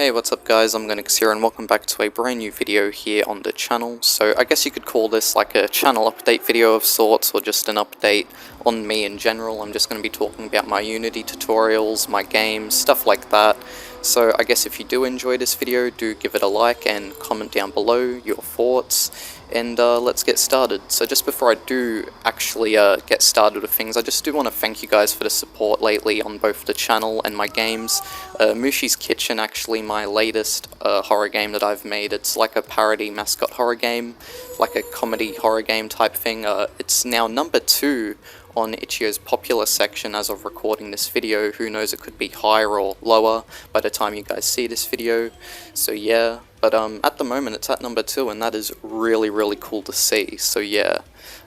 Hey, what's up guys, Omogonix here and welcome back to a brand new video here on the channel. So I guess you could call this like a channel update video of sorts, or just an update on me in general. I'm just going to be talking about my Unity tutorials, my games, stuff like that. So I guess if you do enjoy this video, do give it a like and comment down below your thoughts, and let's get started. So just before I do actually get started with things, I just do want to thank you guys for the support lately on both the channel and my games. Mooshie's Kitchen, actually my latest horror game that I've made. It's like a parody mascot horror game, like a comedy horror game type thing. It's now number 2 on Itch.io's popular section as of recording this video. Who knows, it could be higher or lower by the time you guys see this video. So yeah, but at the moment it's at number 2, and that is really cool to see. So yeah,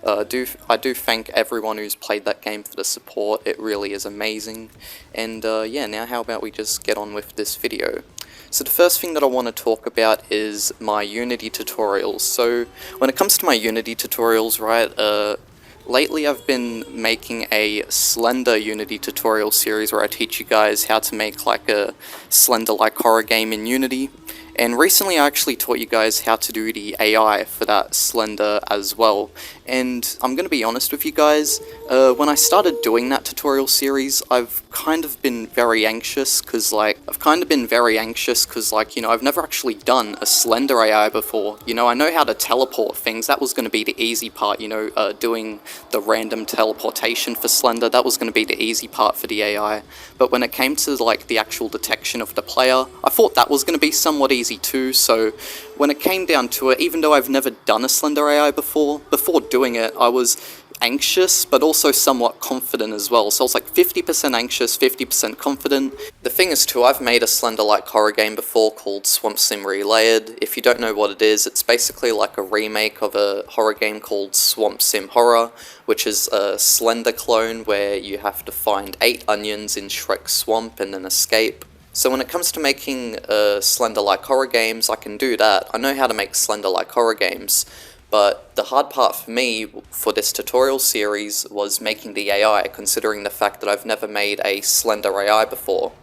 I do thank everyone who's played that game for the support. It really is amazing. And yeah, now how about we just get on with this video. So the first thing that I want to talk about is my Unity tutorials. So when it comes to my Unity tutorials, right, lately I've been making a Slender Unity tutorial series where I teach you guys how to make like a Slender-like horror game in Unity. And recently I actually taught you guys how to do the AI for that Slender as well. And I'm going to be honest with you guys, when I started doing that tutorial series, I've kind of been very anxious, because like, you know, I've never actually done a Slender AI before. You know, I know how to teleport things. That was going to be the easy part, you know, doing the random teleportation for Slender. That was going to be the easy part for the AI. But when it came to like the actual detection of the player, I thought that was going to be somewhat easy too. So when it came down to it, even though I've never done a Slender AI before doing it, I was anxious, but also somewhat confident as well. So I was like 50% anxious, 50% confident. The thing is too, I've made a Slender-like horror game before called Swamp Sim Relayered. If you don't know what it is, it's basically like a remake of a horror game called Swamp Sim Horror, which is a Slender clone where you have to find 8 onions in Shrek's swamp and then escape. So when it comes to making Slender-like horror games, I can do that. I know how to make Slender-like horror games. But the hard part for me for this tutorial series was making the AI, considering the fact that I've never made a Slender AI before.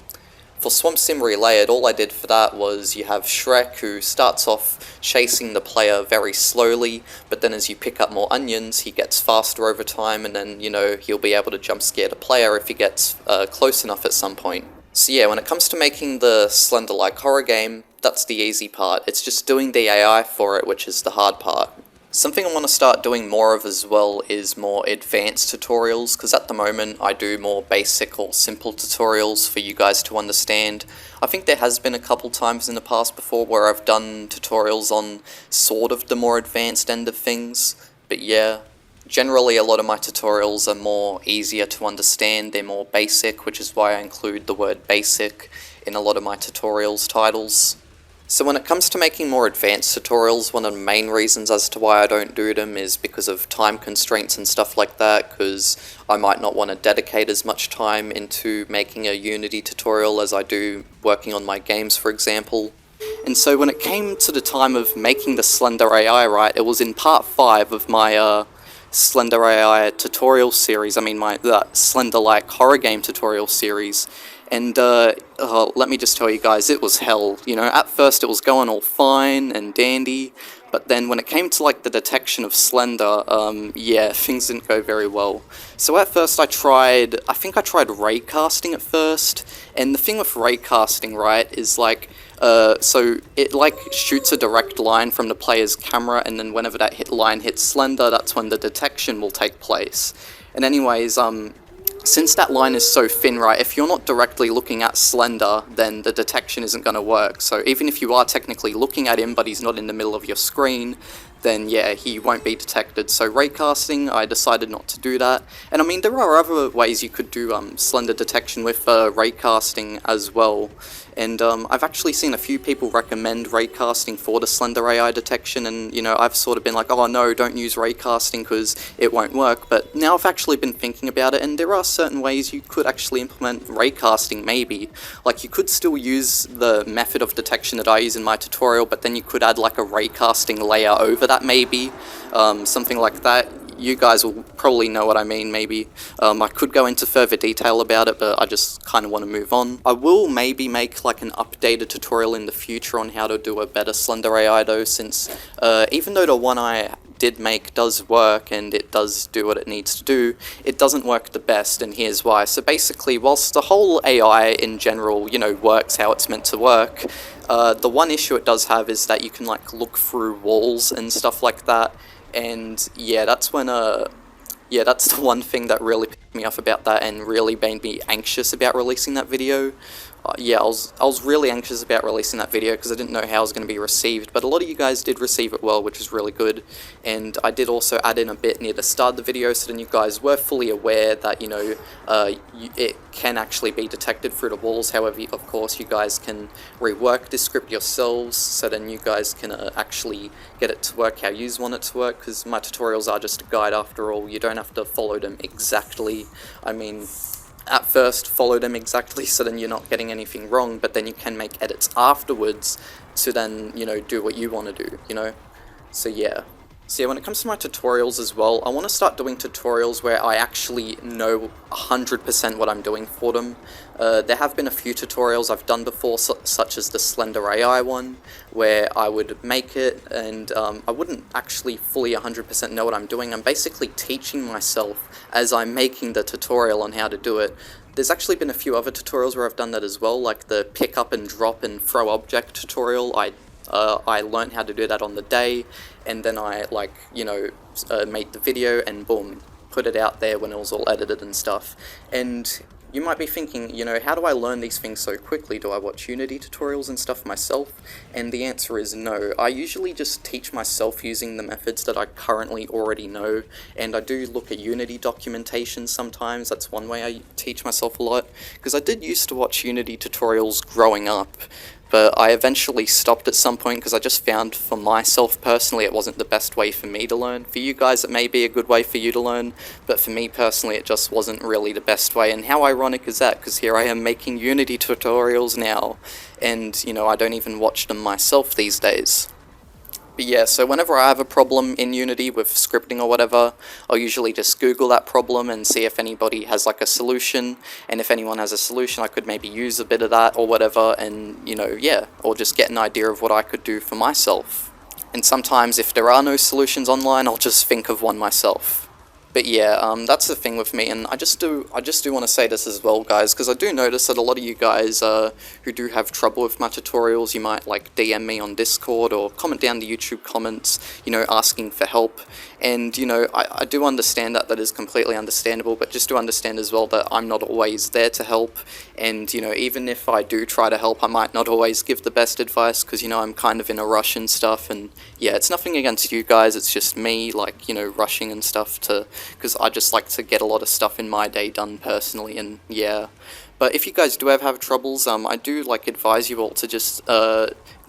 For Swamp Sim Relayered, all I did for that was you have Shrek, who starts off chasing the player very slowly, but then as you pick up more onions, he gets faster over time, and then, you know, he'll be able to jump scare the player if he gets close enough at some point. So yeah, when it comes to making the Slender-like horror game, that's the easy part. It's just doing the AI for it, which is the hard part. Something I want to start doing more of as well is more advanced tutorials, because at the moment I do more basic or simple tutorials for you guys to understand. I think there has been a couple times in the past before where I've done tutorials on sort of the more advanced end of things, but yeah, generally a lot of my tutorials are more easier to understand. They're more basic, which is why I include the word basic in a lot of my tutorials titles. So when it comes to making more advanced tutorials, one of the main reasons as to why I don't do them is because of time constraints and stuff like that, because I might not want to dedicate as much time into making a Unity tutorial as I do working on my games, for example. And so when it came to the time of making the Slender AI, right, it was in part 5 of my Slender AI tutorial series, I mean my Slender-like horror game tutorial series. And let me just tell you guys, it was hell. You know, at first it was going all fine and dandy, but then when it came to like the detection of Slender, yeah, things didn't go very well. So at first I think I tried raycasting at first, and the thing with raycasting, right, is like, so it like shoots a direct line from the player's camera, and then whenever that line hits Slender, that's when the detection will take place. And anyways, since that line is so thin, right, if you're not directly looking at Slender, then the detection isn't going to work. So even if you are technically looking at him, but he's not in the middle of your screen, then yeah, he won't be detected. So raycasting, I decided not to do that. And I mean, there are other ways you could do Slender detection with raycasting as well. And I've actually seen a few people recommend raycasting for the Slender AI detection, and you know, I've sort of been like, oh no, don't use raycasting because it won't work. But now I've actually been thinking about it, and there are certain ways you could actually implement raycasting maybe. Like, you could still use the method of detection that I use in my tutorial, but then you could add like a raycasting layer over that maybe, something like that. you guys will probably know what I mean, maybe. I could go into further detail about it, but I just kind of want to move on. I will maybe make like an updated tutorial in the future on how to do a better Slender AI though, since even though the one I did make does work and it does do what it needs to do, it doesn't work the best, and here's why. So basically, whilst the whole AI in general, you know, works how it's meant to work, the one issue it does have is that you can like look through walls and stuff like that, and yeah, that's when yeah, that's the one thing that really pissed me off about that and really made me anxious about releasing that video. Yeah, I was really anxious about releasing that video because I didn't know how it was going to be received, but a lot of you guys did receive it well, which is really good. And I did also add in a bit near the start of the video so then you guys were fully aware that, you know, it can actually be detected through the walls. However, of course, you guys can rework this script yourselves so then you guys can actually get it to work how you want it to work, because my tutorials are just a guide after all. You don't have to follow them exactly. I mean, at first follow them exactly so then you're not getting anything wrong, but then you can make edits afterwards to then, you know, do what you want to do, you know? So yeah. So yeah, when it comes to my tutorials as well, I want to start doing tutorials where I actually know 100% what I'm doing for them. There have been a few tutorials I've done before, such as the Slender AI one, where I would make it and I wouldn't actually fully 100% know what I'm doing. I'm basically teaching myself as I'm making the tutorial on how to do it. There's actually been a few other tutorials where I've done that as well, like the pick up and drop and throw object tutorial. I learned how to do that on the day, and then I, like, you know, made the video and boom, put it out there when it was all edited and stuff. And you might be thinking, you know, how do I learn these things so quickly? Do I watch Unity tutorials and stuff myself? And the answer is no. I usually just teach myself using the methods that I currently already know, and I do look at Unity documentation sometimes. That's one way I teach myself a lot, because I did used to watch Unity tutorials growing up, but I eventually stopped at some point because I just found for myself personally it wasn't the best way for me to learn. For you guys it may be a good way for you to learn, but for me personally it just wasn't really the best way. And how ironic is that, because here I am making Unity tutorials now, and you know, I don't even watch them myself these days. But yeah, so whenever I have a problem in Unity with scripting or whatever, I'll usually just Google that problem and see if anybody has like a solution, and if anyone has a solution I could maybe use a bit of that or whatever, and you know, yeah, or just get an idea of what I could do for myself. And sometimes if there are no solutions online, I'll just think of one myself. But yeah, that's the thing with me, and I just do want to say this as well, guys, because I do notice that a lot of you guys who do have trouble with my tutorials, you might like DM me on Discord or comment down the YouTube comments, you know, asking for help. And you know, I do understand that is completely understandable, but just to understand as well that I'm not always there to help, and you know, even if I do try to help, I might not always give the best advice, because you know, I'm kind of in a rush and stuff. And yeah, it's nothing against you guys, it's just me, like, you know, rushing and stuff because I just like to get a lot of stuff in my day done personally, and yeah. But if you guys do have troubles, I do like advise you all to just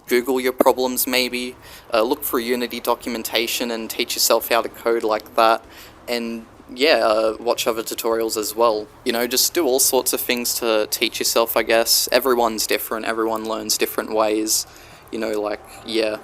Google your problems maybe, look for Unity documentation and teach yourself how to code like that, and yeah, watch other tutorials as well. You know, just do all sorts of things to teach yourself, I guess. Everyone's different, everyone learns different ways, you know, like, yeah.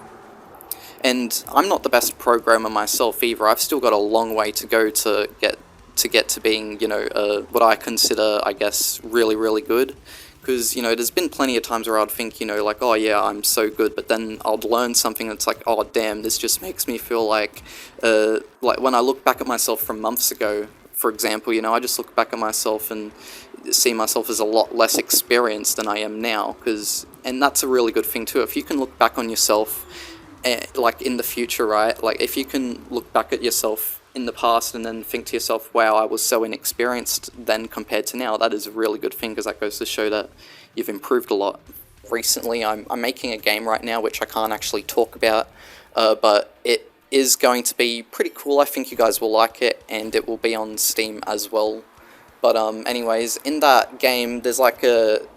And I'm not the best programmer myself either. I've still got a long way to go to get to being, you know, what I consider, I guess, really, really good. Because, you know, there's been plenty of times where I'd think, you know, like, oh yeah, I'm so good, but then I'll learn something that's like, oh damn, this just makes me feel like when I look back at myself from months ago, for example, you know, I just look back at myself and see myself as a lot less experienced than I am now, and that's a really good thing too. If you can look back on yourself, like in the future, right, like if you can look back at yourself in the past and then think to yourself, wow, I was so inexperienced then compared to now, that is a really good thing, because that goes to show that you've improved a lot. Recently, I'm making a game right now which I can't actually talk about, but it is going to be pretty cool. I think you guys will like it, and it will be on Steam as well. But anyways, in that game there's like a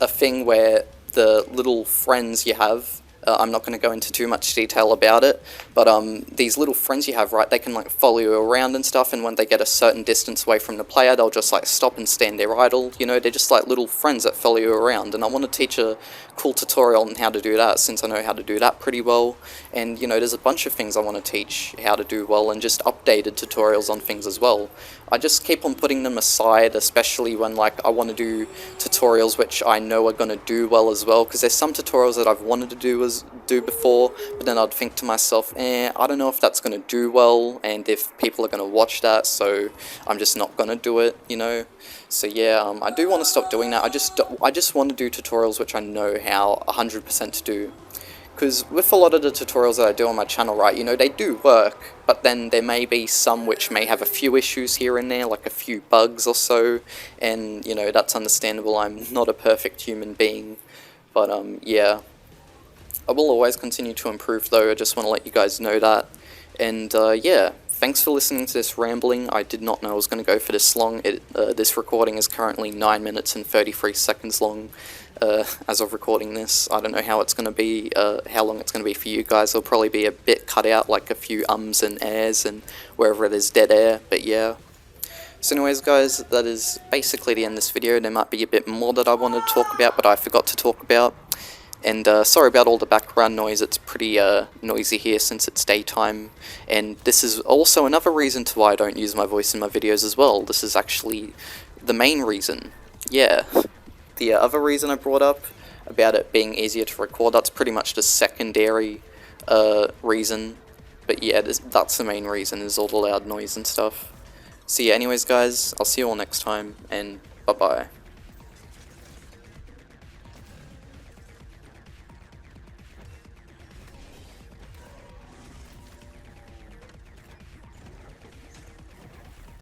thing where the little friends you have, I'm not going to go into too much detail about it, but these little friends you have, right, they can like follow you around and stuff, and when they get a certain distance away from the player, they'll just like stop and stand there idle. You know, they're just like little friends that follow you around, and I want to teach a cool tutorial on how to do that, since I know how to do that pretty well. And you know, there's a bunch of things I want to teach how to do well, and just updated tutorials on things as well. I just keep on putting them aside, especially when like I want to do tutorials which I know are going to do well as well, because there's some tutorials that I've wanted to do before, but then I'd think to myself, I don't know if that's going to do well, and if people are going to watch that, so I'm just not going to do it, you know. So yeah, I do want to stop doing that. I just want to do tutorials which I know how 100% to do. Because with a lot of the tutorials that I do on my channel, right, you know, they do work, but then there may be some which may have a few issues here and there, like a few bugs or so, and, you know, that's understandable. I'm not a perfect human being, but, yeah. I will always continue to improve, though. I just want to let you guys know that. And, yeah, thanks for listening to this rambling. I did not know I was going to go for this long. This recording is currently 9 minutes and 33 seconds long. As of recording this, I don't know how it's going to be, how long it's going to be for you guys. There'll probably be a bit cut out, like a few ums and ahs and wherever there's dead air, but yeah. So anyways guys, that is basically the end of this video. There might be a bit more that I wanted to talk about, but I forgot to talk about. And sorry about all the background noise, it's pretty noisy here since it's daytime. And this is also another reason to why I don't use my voice in my videos as well. This is actually the main reason. Yeah. The other reason I brought up about it being easier to record, that's pretty much the secondary reason. But yeah, that's the main reason, is all the loud noise and stuff. So yeah, anyways guys, I'll see you all next time, and bye-bye.